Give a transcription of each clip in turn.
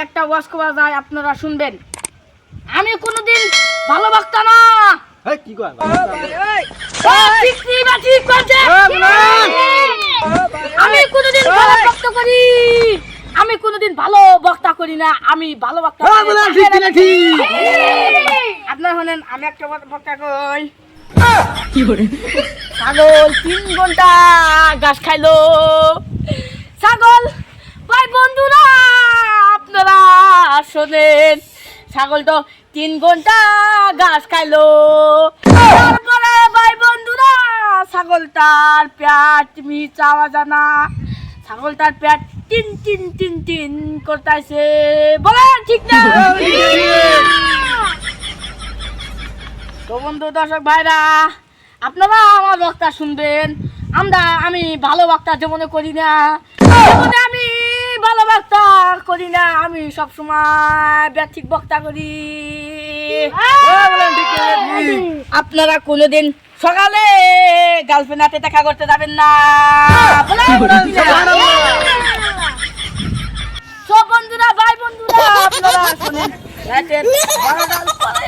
একটা ওয়াজ করা যায়, আপনারা শুনবেন। আমি কোনোদিন ভালো বক্তা না। এই কি কয় ঠিক বলছে। আমি কোনোদিন ভালো বক্তা করি, আমি কোনোদিন ভালো বক্তা করি না। আমি ভালো বক্তা আপনারা শুনেন, আমি একটা বক্তা কই। কি করে ছাগল 3 ঘন্টা ঘাস খাইলো। ছাগল ভাই বন্ধুরা আপনারা শোনেন, ছাগল তো 3 ঘন্টা ঘাস খাইলো। তারপরে ভাই বন্ধুরা ছাগলটার পেট চাওয়া জানা, ছাগলটার পেট টিন টিন টিন টিন করতেছে। বলেন ঠিক না? তো বন্ধু দর্শক ভাইরা, আপনারা আমার বক্তা শুনবেন। আমি ভালো বক্তা জীবনে করি না, জীবনে আমি ভালো বক্তা করি না। আমি সবসময় ব্যক্তিক বক্তা করি। আপনারা কোনোদিন সকালে গার্লফ্রেন্ড হাতে দেখা করতে যাবেন না। সব বন্ধুরা ভাই বন্ধুরা আপনারা শোনেন, রাতের 12টার পরে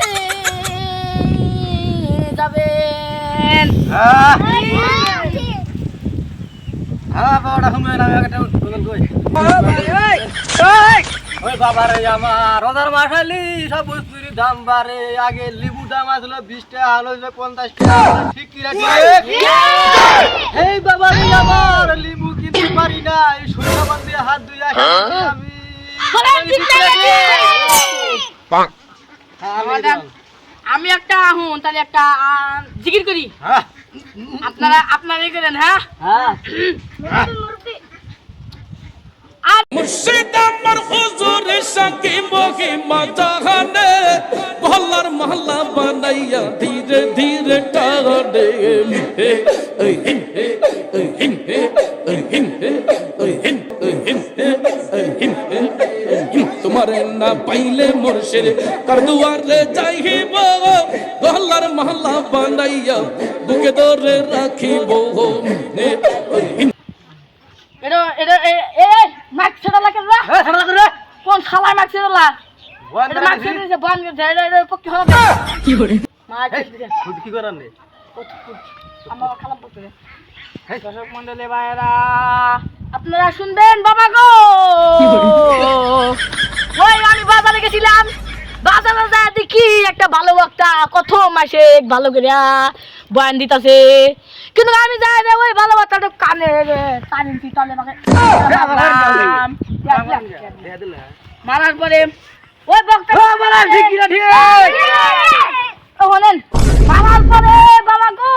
যাবেন। বাবাটা শুনবেন, আমি একটা শুনবেন কই। ওই বাবা রে আমার রোজার মাস আলি সব বস্তুর দাম বাড়ে। আগে লিবু দাম আসলো 20 টাকা, হলো 50 টাকা। ঠিক কি রে? এই বাবা রে আমার লিবু কিনতে পারি না, এই সরিষা বান দিয়ে হাত ধুই আসি আমি। আমি একটা তাহলে একটা জিকির করি, আপনারা করেন। হ্যাঁ মুর্শিদ আমার হুজুর সাকি মহিমা জাহানে, মহল্লার মহল্লা বানাইয়া ধীরে ধীরে টানে। তোমারে না পাইলে মুর্শিদ কার দুয়ারে যাইব, মহল্লার মহল্লা বানাইয়া বুকে ধরে রাখিব। কোন খালায় মাছ ছেড়লা? কি করে কি করার নেই আমার খারাপ বলতে। দর্শক মন্ডলী ভাইরা আপনারা শুনবেন বাবা গো। ওই আমি বাজারে গেছিলাম, বাজারে যা দেখি একটা ভালো বক্তা কত মাসে ভালো করে বয়ান দিতেছে, কিন্তু আমি যাই রে ওই ভালো বক্তাটা কানে টানি তলে মারার পরে ওই বক্তা মারার পরে বাবা গো